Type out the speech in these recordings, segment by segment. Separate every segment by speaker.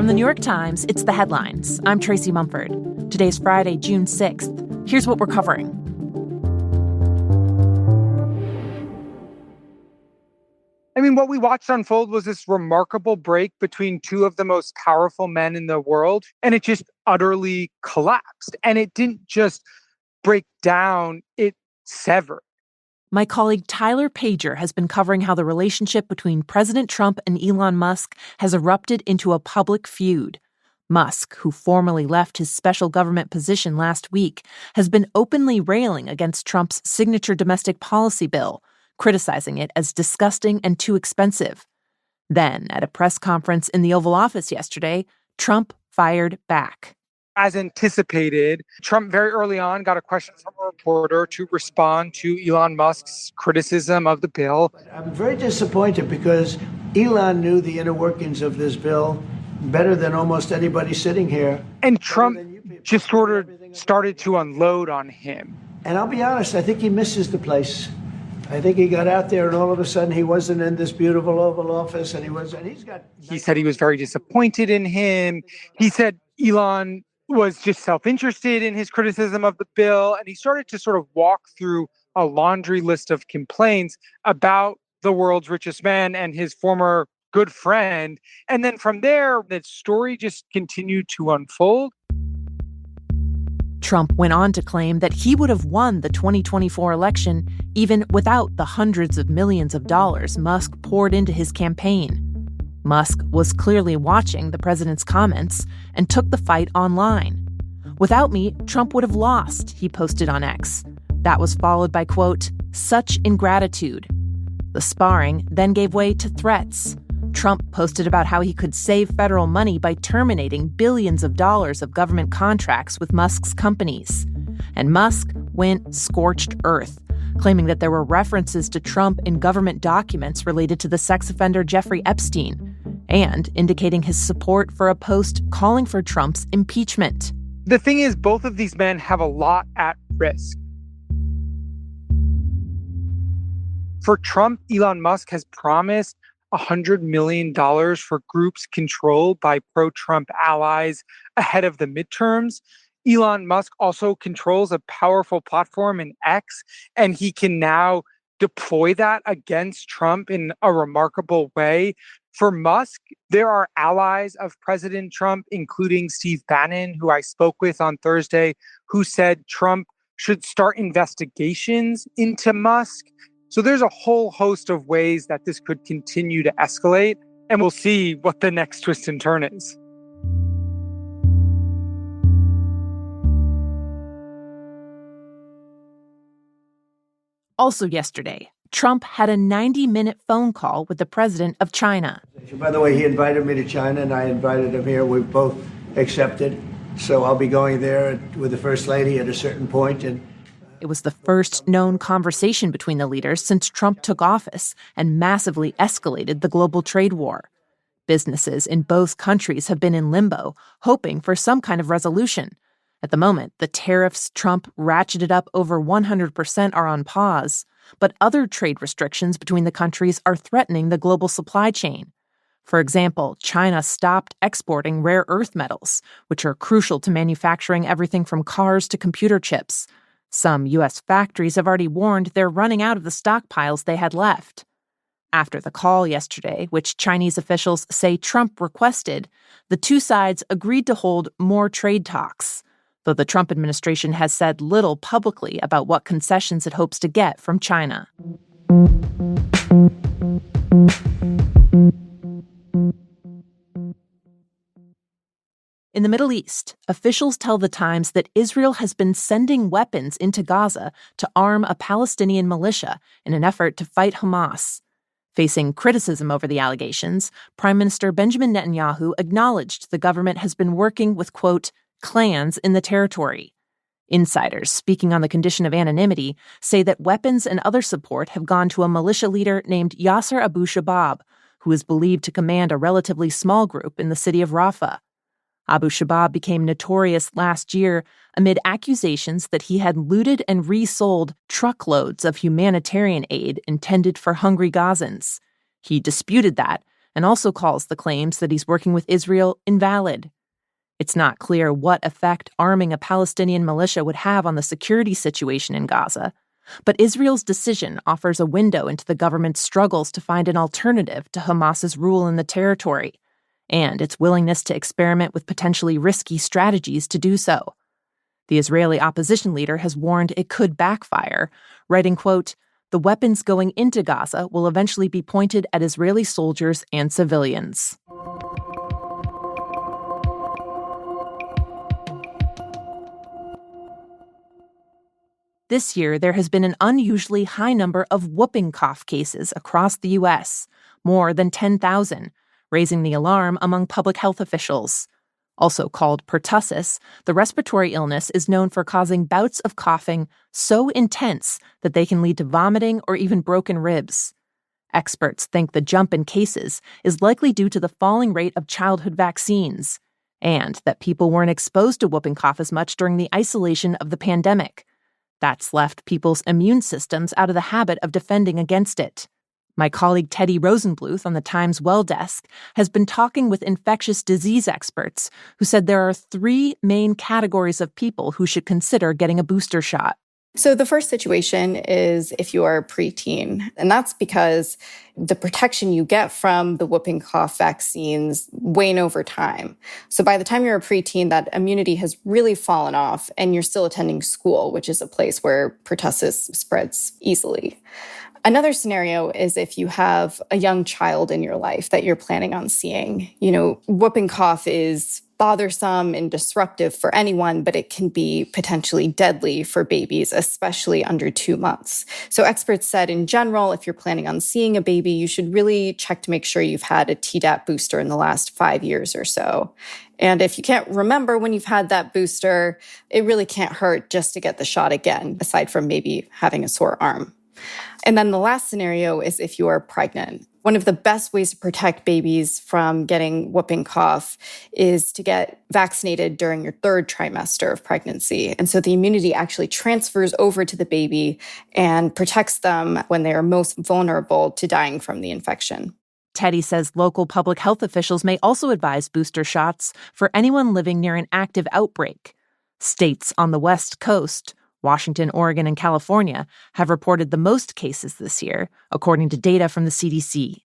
Speaker 1: From the New York Times, it's The Headlines. I'm Tracy Mumford. Today's Friday, June 6th. Here's what we're covering.
Speaker 2: What we watched unfold was this remarkable break between two of the most powerful men in the world, and it just utterly collapsed. And it didn't just break down, it severed.
Speaker 1: My colleague Tyler Pager has been covering how the relationship between President Trump and Elon Musk has erupted into a public feud. Musk, who formally left his special government position last week, has been openly railing against Trump's signature domestic policy bill, criticizing it as disgusting and too expensive. Then, at a press conference in the Oval Office yesterday, Trump fired back.
Speaker 2: As anticipated, Trump very early on got a question from a reporter to respond to Elon Musk's criticism of the bill.
Speaker 3: I'm very disappointed because Elon knew the inner workings of this bill better than almost anybody sitting here.
Speaker 2: And Trump just sort of started to unload on him.
Speaker 3: And I'll be honest, I think he misses the place. I think he got out there and all of a sudden he wasn't in this beautiful Oval Office
Speaker 2: He said he was very disappointed in him. He said Elon was just self-interested in his criticism of the bill. And he started to sort of walk through a laundry list of complaints about the world's richest man and his former good friend. And then from there, the story just continued to unfold.
Speaker 1: Trump went on to claim that he would have won the 2024 election even without the hundreds of millions of dollars Musk poured into his campaign. Musk was clearly watching the president's comments and took the fight online. "Without me, Trump would have lost," he posted on X. That was followed by, quote, "such ingratitude." The sparring then gave way to threats. Trump posted about how he could save federal money by terminating billions of dollars of government contracts with Musk's companies. And Musk went scorched earth, claiming that there were references to Trump in government documents related to the sex offender Jeffrey Epstein, and indicating his support for a post calling for Trump's impeachment.
Speaker 2: The thing is, both of these men have a lot at risk. For Trump, Elon Musk has promised $100 million for groups controlled by pro-Trump allies ahead of the midterms. Elon Musk also controls a powerful platform in X, and he can now deploy that against Trump in a remarkable way. For Musk, there are allies of President Trump, including Steve Bannon, who I spoke with on Thursday, who said Trump should start investigations into Musk. So there's a whole host of ways that this could continue to escalate, and we'll see what the next twist and turn is.
Speaker 1: Also yesterday, Trump had a 90-minute phone call with the president of China.
Speaker 3: By the way, he invited me to China and I invited him here. We've both accepted. So I'll be going there with the First Lady at a certain point.
Speaker 1: It was the first known conversation between the leaders since Trump took office and massively escalated the global trade war. Businesses in both countries have been in limbo, hoping for some kind of resolution. At the moment, the tariffs Trump ratcheted up over 100% are on pause, but other trade restrictions between the countries are threatening the global supply chain. For example, China stopped exporting rare earth metals, which are crucial to manufacturing everything from cars to computer chips. Some U.S. factories have already warned they're running out of the stockpiles they had left. After the call yesterday, which Chinese officials say Trump requested, the two sides agreed to hold more trade talks, though the Trump administration has said little publicly about what concessions it hopes to get from China. In the Middle East, officials tell The Times that Israel has been sending weapons into Gaza to arm a Palestinian militia in an effort to fight Hamas. Facing criticism over the allegations, Prime Minister Benjamin Netanyahu acknowledged the government has been working with, quote, clans in the territory. Insiders, speaking on the condition of anonymity, say that weapons and other support have gone to a militia leader named Yasser Abu Shabab, who is believed to command a relatively small group in the city of Rafah. Abu Shabab became notorious last year amid accusations that he had looted and resold truckloads of humanitarian aid intended for hungry Gazans. He disputed that and also calls the claims that he's working with Israel invalid. It's not clear what effect arming a Palestinian militia would have on the security situation in Gaza, but Israel's decision offers a window into the government's struggles to find an alternative to Hamas's rule in the territory, and its willingness to experiment with potentially risky strategies to do so. The Israeli opposition leader has warned it could backfire, writing, quote, "The weapons going into Gaza will eventually be pointed at Israeli soldiers and civilians." This year, there has been an unusually high number of whooping cough cases across the U.S., more than 10,000, raising the alarm among public health officials. Also called pertussis, the respiratory illness is known for causing bouts of coughing so intense that they can lead to vomiting or even broken ribs. Experts think the jump in cases is likely due to the falling rate of childhood vaccines, and that people weren't exposed to whooping cough as much during the isolation of the pandemic. That's left people's immune systems out of the habit of defending against it. My colleague Teddy Rosenbluth on the Times Well desk has been talking with infectious disease experts who said there are 3 main categories of people who should consider getting a booster shot.
Speaker 4: So the first situation is if you are a preteen, and that's because the protection you get from the whooping cough vaccines wane over time. So by the time you're a preteen, that immunity has really fallen off and you're still attending school, which is a place where pertussis spreads easily. Another scenario is if you have a young child in your life that you're planning on seeing. Whooping cough is bothersome and disruptive for anyone, but it can be potentially deadly for babies, especially under 2 months. So experts said in general, if you're planning on seeing a baby, you should really check to make sure you've had a Tdap booster in the last 5 years or so. And if you can't remember when you've had that booster, it really can't hurt just to get the shot again, aside from maybe having a sore arm. And then the last scenario is if you are pregnant. One of the best ways to protect babies from getting whooping cough is to get vaccinated during your 3rd trimester of pregnancy. And so the immunity actually transfers over to the baby and protects them when they are most vulnerable to dying from the infection.
Speaker 1: Teddy says local public health officials may also advise booster shots for anyone living near an active outbreak. States on the West Coast, Washington, Oregon, and California, have reported the most cases this year, according to data from the CDC.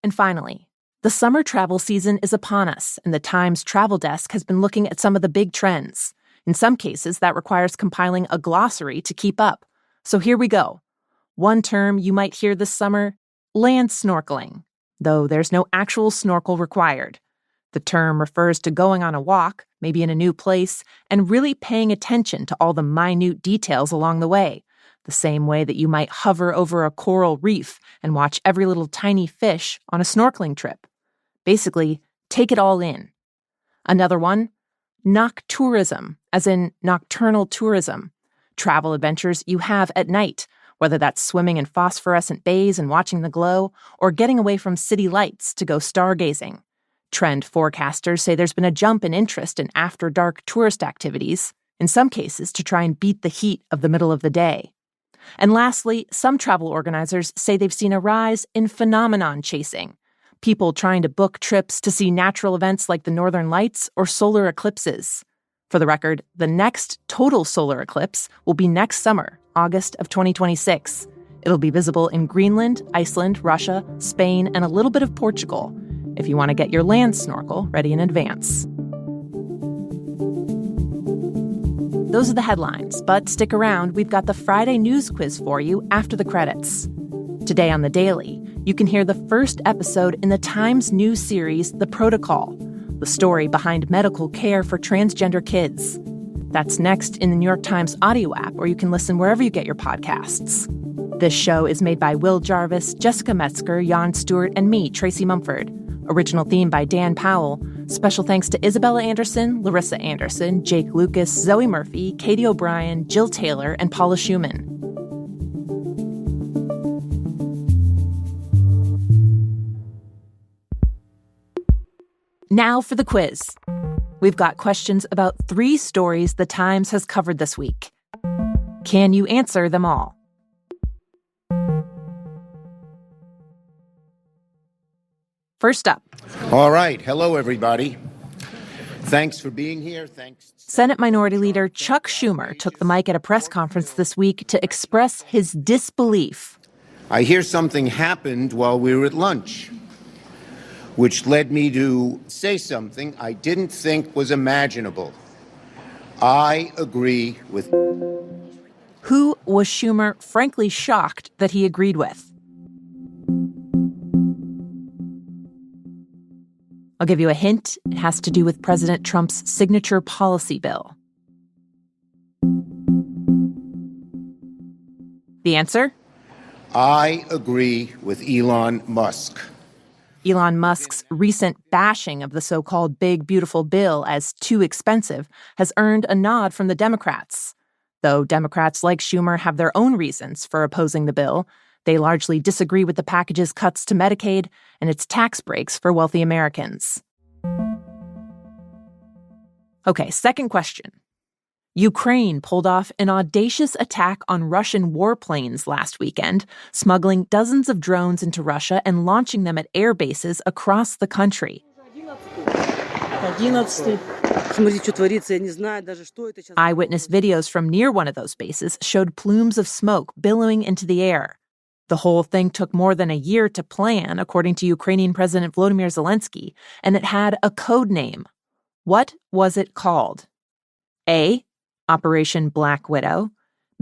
Speaker 1: And finally, the summer travel season is upon us, and the Times travel desk has been looking at some of the big trends. In some cases, that requires compiling a glossary to keep up. So here we go. One term you might hear this summer, land snorkeling, though there's no actual snorkel required. The term refers to going on a walk, maybe in a new place, and really paying attention to all the minute details along the way, the same way that you might hover over a coral reef and watch every little tiny fish on a snorkeling trip. Basically, take it all in. Another one, noctourism, as in nocturnal tourism, travel adventures you have at night, whether that's swimming in phosphorescent bays and watching the glow, or getting away from city lights to go stargazing. Trend forecasters say there's been a jump in interest in after-dark tourist activities, in some cases to try and beat the heat of the middle of the day. And lastly, some travel organizers say they've seen a rise in phenomenon chasing, people trying to book trips to see natural events like the Northern Lights or solar eclipses. For the record, the next total solar eclipse will be next summer, August of 2026. It'll be visible in Greenland, Iceland, Russia, Spain, and a little bit of Portugal, if you want to get your land snorkel ready in advance. Those are the headlines, but stick around. We've got the Friday news quiz for you after the credits. Today on The Daily, you can hear the first episode in the Times news series, The Protocol, the story behind medical care for transgender kids. That's next in the New York Times audio app, or you can listen wherever you get your podcasts. This show is made by Will Jarvis, Jessica Metzger, Jan Stewart, and me, Tracy Mumford. Original theme by Dan Powell. Special thanks to Isabella Anderson, Larissa Anderson, Jake Lucas, Zoe Murphy, Katie O'Brien, Jill Taylor, and Paula Schumann. Now for the quiz. We've got questions about 3 stories the Times has covered this week. Can you answer them all? First up.
Speaker 5: All right. Hello, everybody. Thanks for being here. Thanks.
Speaker 1: Senate Minority Leader Chuck Schumer took the mic at a press conference this week to express his disbelief.
Speaker 5: I hear something happened while we were at lunch, which led me to say something I didn't think was imaginable. I agree with...
Speaker 1: Who was Schumer frankly shocked that he agreed with? I'll give you a hint. It has to do with President Trump's signature policy bill. The answer?
Speaker 5: I agree with Elon Musk.
Speaker 1: Elon Musk's recent bashing of the so-called Big Beautiful Bill as too expensive has earned a nod from the Democrats. Though Democrats like Schumer have their own reasons for opposing the bill, they largely disagree with the package's cuts to Medicaid and its tax breaks for wealthy Americans. Okay, second question. Ukraine pulled off an audacious attack on Russian warplanes last weekend, smuggling dozens of drones into Russia and launching them at air bases across the country. Eyewitness videos from near one of those bases showed plumes of smoke billowing into the air. The whole thing took more than a year to plan, according to Ukrainian President Volodymyr Zelensky, and it had a code name. What was it called? A. Operation Black Widow.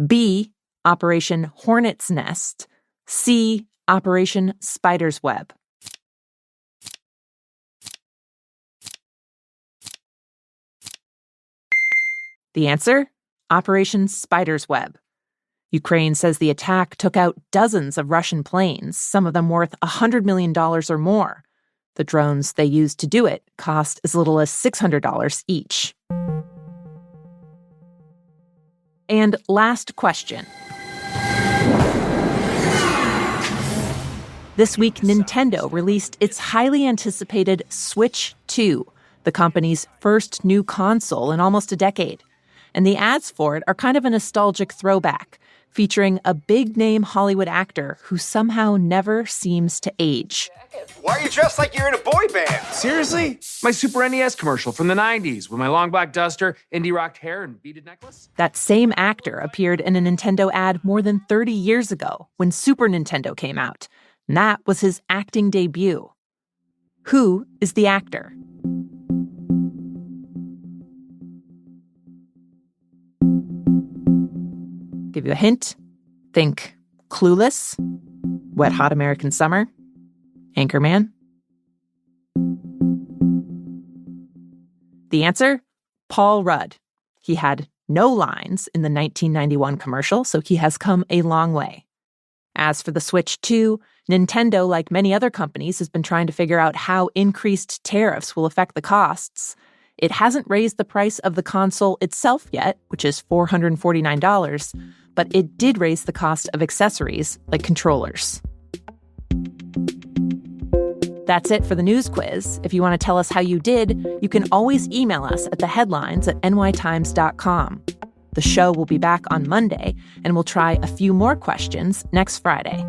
Speaker 1: B. Operation Hornet's Nest. C. Operation Spider's Web. The answer? Operation Spider's Web. Ukraine says the attack took out dozens of Russian planes, some of them worth $100 million or more. The drones they used to do it cost as little as $600 each. And last question. This week, Nintendo released its highly anticipated Switch 2, the company's first new console in almost a decade. And the ads for it are kind of a nostalgic throwback, featuring a big-name Hollywood actor who somehow never seems to age.
Speaker 6: Why are you dressed like you're in a boy band?
Speaker 7: Seriously? My Super NES commercial from the 90s with my long black duster, indie rocked hair, and beaded necklace?
Speaker 1: That same actor appeared in a Nintendo ad more than 30 years ago when Super Nintendo came out. And that was his acting debut. Who is the actor? Give you a hint. Think Clueless, Wet Hot American Summer, Anchorman. The answer? Paul Rudd. He had no lines in the 1991 commercial, so he has come a long way. As for the Switch 2, Nintendo, like many other companies, has been trying to figure out how increased tariffs will affect the costs. It hasn't raised the price of the console itself yet, which is $449, but it did raise the cost of accessories like controllers. That's it for the news quiz. If you want to tell us how you did, you can always email us at theheadlines@nytimes.com. The show will be back on Monday, and we'll try a few more questions next Friday.